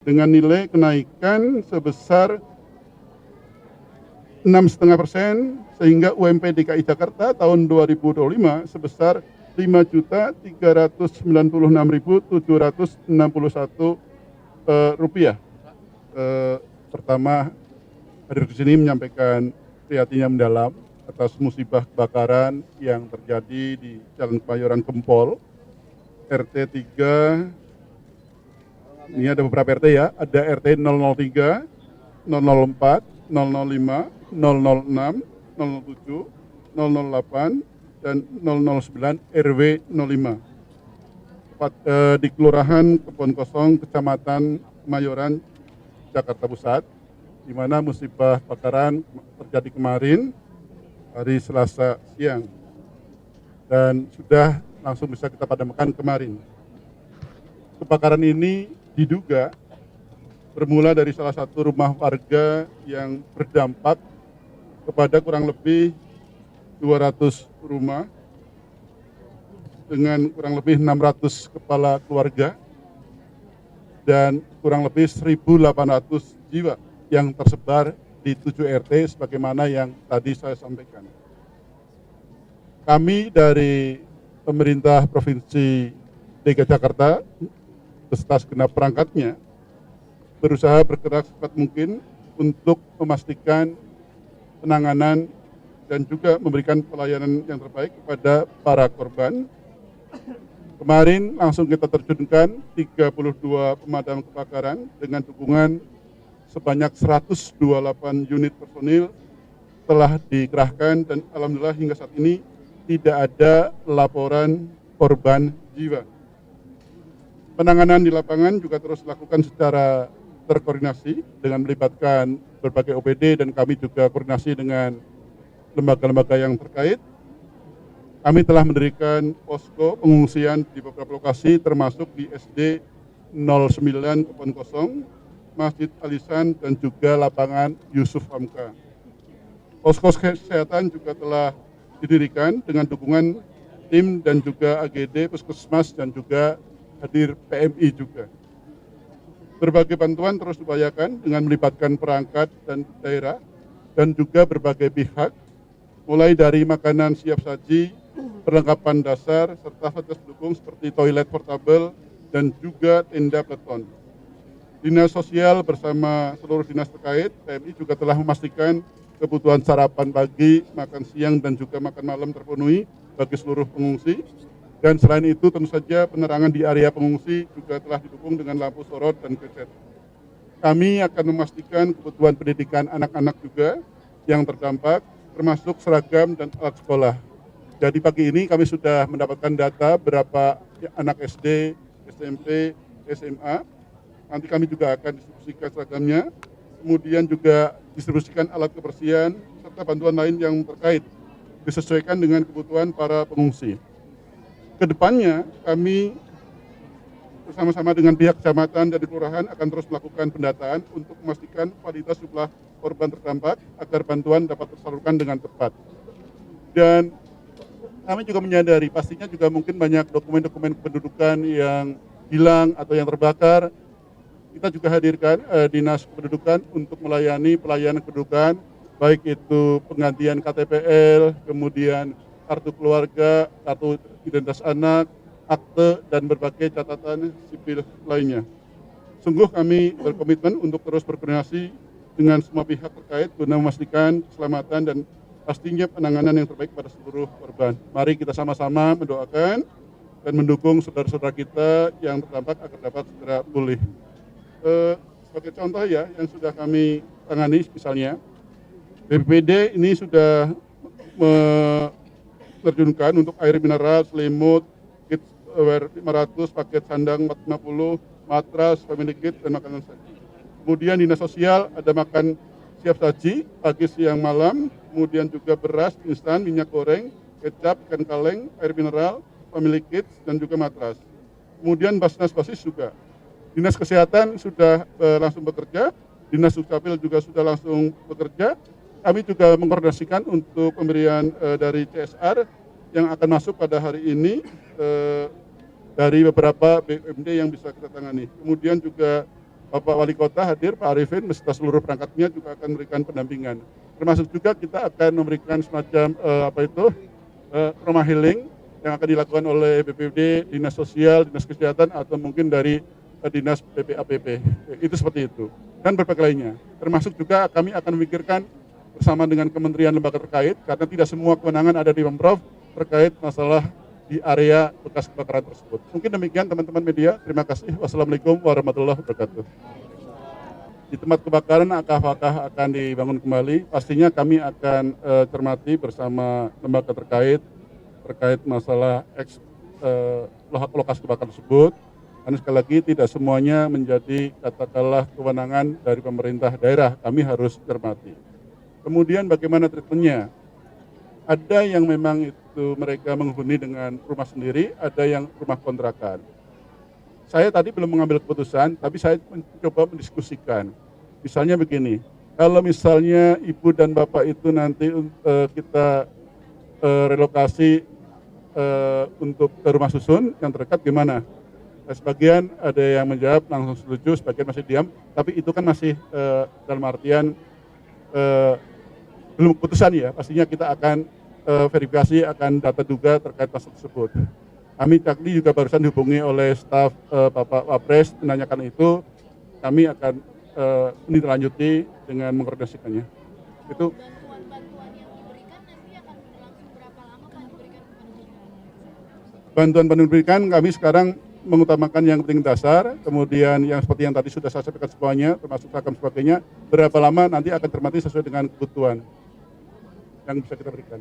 dengan nilai kenaikan sebesar 6,5%, sehingga UMP DKI Jakarta tahun 2025 sebesar Rp5.396.761. Pertama, hadir di sini menyampaikan prihatinnya mendalam atas musibah kebakaran yang terjadi di Jalan Kemayoran Gempol, RT 3. Ini ada beberapa RT ya, ada RT 003, 004, 005, 006, 007, 008, dan 009 RW 05. Di Kelurahan Kebon Kosong, Kecamatan Kemayoran, Jakarta Pusat, di mana musibah kebakaran terjadi kemarin hari Selasa siang dan sudah langsung bisa kita padamkan kemarin. Kebakaran ini diduga bermula dari salah satu rumah warga yang berdampak kepada kurang lebih 200 rumah dengan kurang lebih 600 kepala keluarga dan kurang lebih 1.800 jiwa yang tersebar di 7 RT sebagaimana yang tadi saya sampaikan. Kami dari pemerintah Provinsi DKI Jakarta beserta segenap perangkatnya berusaha bergerak secepat mungkin untuk memastikan penanganan dan juga memberikan pelayanan yang terbaik kepada para korban. Kemarin langsung kita terjunkan 32 pemadam kebakaran dengan dukungan sebanyak 128 unit personil telah dikerahkan dan alhamdulillah hingga saat ini tidak ada laporan korban jiwa. Penanganan di lapangan juga terus dilakukan secara terkoordinasi dengan melibatkan berbagai OPD dan kami juga koordinasi dengan lembaga-lembaga yang terkait. Kami telah mendirikan posko pengungsian di beberapa lokasi termasuk di SD 09 Kebon Kosong, Masjid Alisan dan juga lapangan Yusuf Hamka. Posko kesehatan juga telah didirikan dengan dukungan tim dan juga AGD, Puskesmas dan juga hadir PMI juga. Berbagai bantuan terus diupayakan dengan melibatkan perangkat dan daerah dan juga berbagai pihak, mulai dari makanan siap saji, perlengkapan dasar, serta fasilitas pendukung seperti toilet portable dan juga tenda peleton. Dinas Sosial bersama seluruh dinas terkait, PMI juga telah memastikan kebutuhan sarapan pagi, makan siang, dan juga makan malam terpenuhi bagi seluruh pengungsi. Dan selain itu tentu saja penerangan di area pengungsi juga telah didukung dengan lampu sorot dan keset. Kami akan memastikan kebutuhan pendidikan anak-anak juga yang terdampak, termasuk seragam dan alat sekolah. Jadi pagi ini kami sudah mendapatkan data berapa anak SD, SMP, SMA. Nanti kami juga akan distribusikan seragamnya, kemudian juga distribusikan alat kebersihan, serta bantuan lain yang terkait, disesuaikan dengan kebutuhan para pengungsi. Kedepannya kami bersama-sama dengan pihak kecamatan dan kelurahan akan terus melakukan pendataan untuk memastikan kualitas jumlah korban terdampak agar bantuan dapat tersalurkan dengan tepat. Dan kami juga menyadari pastinya juga mungkin banyak dokumen-dokumen kependudukan yang hilang atau yang terbakar. Kita juga hadirkan Dinas Kependudukan untuk melayani pelayanan kependudukan, baik itu penggantian KTPL, kemudian kartu keluarga, kartu identitas anak, akte, dan berbagai catatan sipil lainnya. Sungguh kami berkomitmen untuk terus berkoordinasi dengan semua pihak terkait guna memastikan keselamatan dan pastinya penanganan yang terbaik pada seluruh korban. Mari kita sama-sama mendoakan dan mendukung saudara-saudara kita yang terdampak agar dapat segera pulih. Sebagai contoh ya, yang sudah kami tangani misalnya, BPBD ini sudah menerjunkan untuk air mineral, selimut, kit wear 500, paket sandang 450, matras, family kit, dan makanan saji. Kemudian Dinas Sosial ada makan siap saji, pagi, siang, malam, kemudian juga beras, instan, minyak goreng, kecap, ikan kaleng, air mineral, family kit, dan juga matras. Kemudian Basnas Basis juga. Dinas Kesehatan sudah langsung bekerja, Dinas Dukcapil juga sudah langsung bekerja. Kami juga mengkoordinasikan untuk pemberian dari CSR yang akan masuk pada hari ini dari beberapa BUMD yang bisa kita tangani. Kemudian juga Bapak Wali Kota hadir, Pak Arifin, beserta seluruh perangkatnya juga akan memberikan pendampingan. Termasuk juga kita akan memberikan semacam rumah healing yang akan dilakukan oleh BPBD, Dinas Sosial, Dinas Kesehatan, atau mungkin dari Dinas PPAPP. Itu seperti itu. Dan berbagai lainnya. Termasuk juga kami akan memikirkan bersama dengan kementerian lembaga terkait, karena tidak semua kewenangan ada di Pemprov terkait masalah di area bekas kebakaran tersebut. Mungkin demikian teman-teman media. Terima kasih. Wassalamualaikum warahmatullahi wabarakatuh. Di tempat kebakaran apakah akan dibangun kembali? Pastinya kami akan cermati bersama lembaga terkait masalah lokasi kebakaran tersebut. Karena sekali lagi tidak semuanya menjadi katakanlah kewenangan dari pemerintah daerah. Kami harus cermati. Kemudian bagaimana treatmentnya? Ada yang memang itu mereka menghuni dengan rumah sendiri, ada yang rumah kontrakan. Saya tadi belum mengambil keputusan, tapi saya mencoba mendiskusikan. Misalnya begini, kalau misalnya ibu dan bapak itu nanti kita relokasi untuk ke rumah susun yang terdekat gimana? Sebagian ada yang menjawab langsung setuju, sebagian masih diam, tapi itu kan masih dalam artian belum keputusan ya, pastinya kita akan verifikasi akan data duga terkait masalah tersebut. Kami tadi juga barusan dihubungi oleh staf Bapak Wapres menanyakan itu, kami akan menindaklanjuti dengan mengkoordinasikannya. Itu Bantuan-bantuan yang diberikan nanti akan berlangsung berapa lama Pak diberikan kepada masyarakat? bantuan diberikan kami sekarang mengutamakan yang penting dasar, kemudian yang seperti yang tadi sudah saya sampaikan semuanya, termasuk seragam sebagainya, berapa lama nanti akan cermati sesuai dengan kebutuhan yang bisa kita berikan.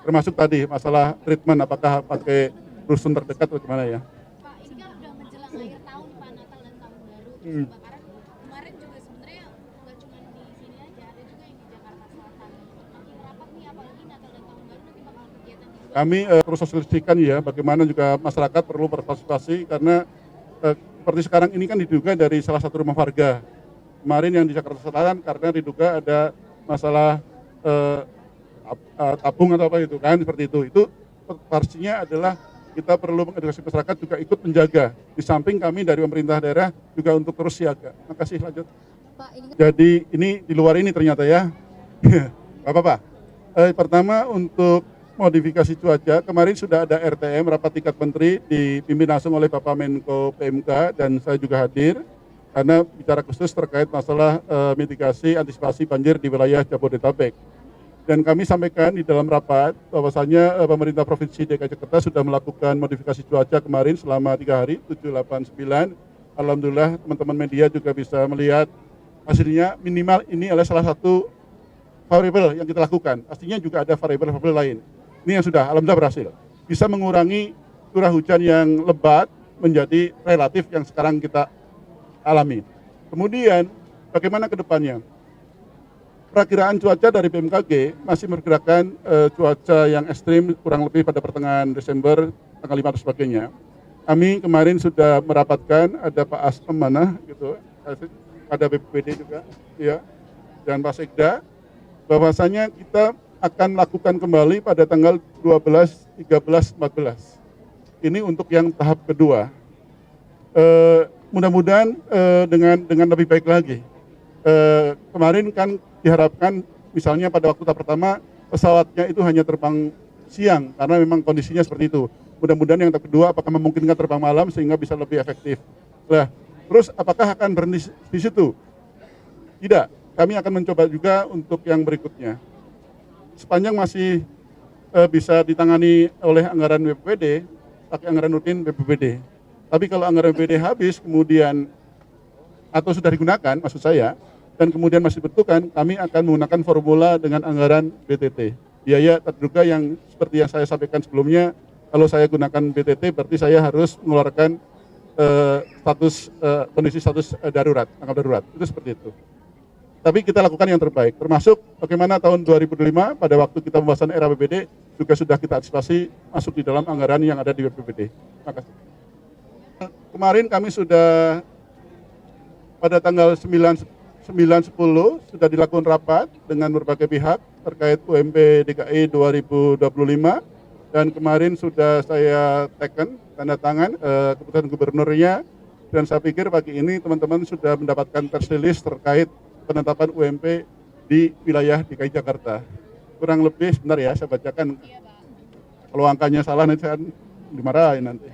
Termasuk tadi masalah treatment, apakah pakai rusun terdekat atau gimana ya. Pak, ini kan udah menjelang akhir tahun Pak, Natal dan Tahun Baru. Kebakaran kemarin juga sebenarnya nggak cuma di sini aja, ada juga yang di Jakarta Selatan. Makin rapat nih, apalagi Natal dan Tahun Baru nanti bakal kegiatan di luar. Kami terus sosialisasikan ya, bagaimana juga masyarakat perlu berpartisipasi karena seperti sekarang ini kan diduga dari salah satu rumah warga. Kemarin yang di Jakarta Selatan karena diduga ada masalah tabung atau apa itu kan, seperti itu. Itu pastinya adalah kita perlu mengedukasi masyarakat juga ikut menjaga. Di samping kami dari pemerintah daerah juga untuk terus siaga. Terima kasih, lanjut. Pak, ini kan Jadi ini di luar ini ternyata ya. Bapak-bapak, pertama untuk modifikasi cuaca, kemarin sudah ada RTM, rapat tingkat menteri, dipimpin langsung oleh Bapak Menko PMK dan saya juga hadir. Karena bicara khusus terkait masalah mitigasi antisipasi banjir di wilayah Jabodetabek. Dan kami sampaikan di dalam rapat bahwasanya pemerintah Provinsi DKI Jakarta sudah melakukan modifikasi cuaca kemarin selama 3 hari, 7, 8, 9. Alhamdulillah teman-teman media juga bisa melihat hasilnya minimal ini adalah salah satu variabel yang kita lakukan. Pastinya juga ada variabel-variabel lain. Ini yang sudah alhamdulillah berhasil. Bisa mengurangi curah hujan yang lebat menjadi relatif yang sekarang kita alami. Kemudian bagaimana ke depannya? Perakiraan cuaca dari BMKG masih memperkirakan cuaca yang ekstrim kurang lebih pada pertengahan Desember tanggal 5 dan sebagainya. Kami kemarin sudah merapatkan ada Pak Asem mana gitu, ada BPBD juga, ya, dan Pak Sekda, bahwasanya kita akan lakukan kembali pada tanggal 12, 13, 14. Ini untuk yang tahap kedua. Mudah-mudahan dengan lebih baik lagi. Kemarin kan diharapkan misalnya pada waktu tahap pertama pesawatnya itu hanya terbang siang karena memang kondisinya seperti itu. Mudah-mudahan yang tahap kedua apakah memungkinkan terbang malam sehingga bisa lebih efektif. Nah, terus apakah akan berhenti di situ? Tidak, kami akan mencoba juga untuk yang berikutnya. Sepanjang masih bisa ditangani oleh anggaran BPBD, pakai anggaran rutin BPBD. Tapi kalau anggaran BPBD habis kemudian atau sudah digunakan, maksud saya, dan kemudian masih dibutuhkan, kami akan menggunakan formula dengan anggaran BTT. Biaya terduga yang seperti yang saya sampaikan sebelumnya, kalau saya gunakan BTT berarti saya harus mengeluarkan kondisi status darurat, tanggap darurat. Itu seperti itu. Tapi kita lakukan yang terbaik, termasuk bagaimana tahun 2005 pada waktu kita pembahasan era BPD juga sudah kita antisipasi masuk di dalam anggaran yang ada di BPD. Terima kasih. Kemarin kami sudah pada tanggal 9-10 sudah dilakukan rapat dengan berbagai pihak terkait UMP DKI 2025 dan kemarin sudah saya tanda tangan keputusan gubernurnya Dan saya pikir pagi ini teman-teman sudah mendapatkan press release terkait penetapan UMP di wilayah DKI Jakarta. Kurang lebih, sebentar ya, saya bacakan. Iya, Pak. Kalau angkanya salah nanti saya dimarahin nanti.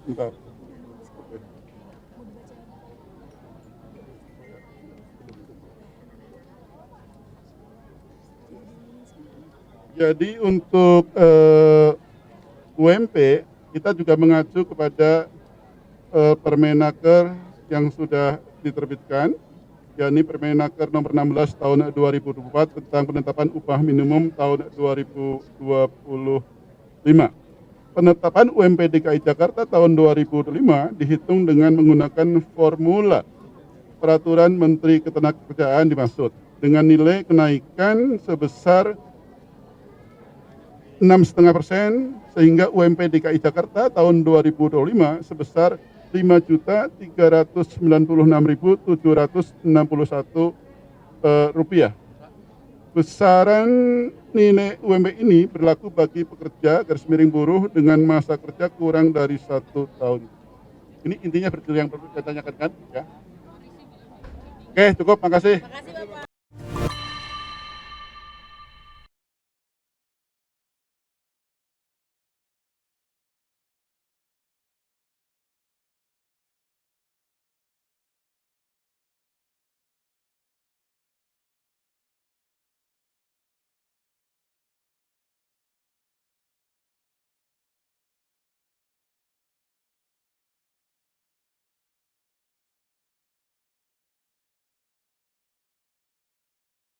Bentar. Oke. Jadi untuk UMP kita juga mengacu kepada Permenaker yang sudah diterbitkan, yakni Permenaker nomor 16 tahun 2024 tentang penetapan upah minimum tahun 2025. Penetapan UMP DKI Jakarta tahun 2025 dihitung dengan menggunakan formula Peraturan Menteri Ketenagakerjaan dimaksud dengan nilai kenaikan sebesar 6,5% sehingga UMP DKI Jakarta tahun 2025 sebesar Rp5.396.761 Besaran nilai UMP ini berlaku bagi pekerja garis miring buruh dengan masa kerja kurang dari 1 tahun. Ini intinya yang perlu saya tanyakan kan? Ya. Oke, cukup, makasih. Makasih, Bapak.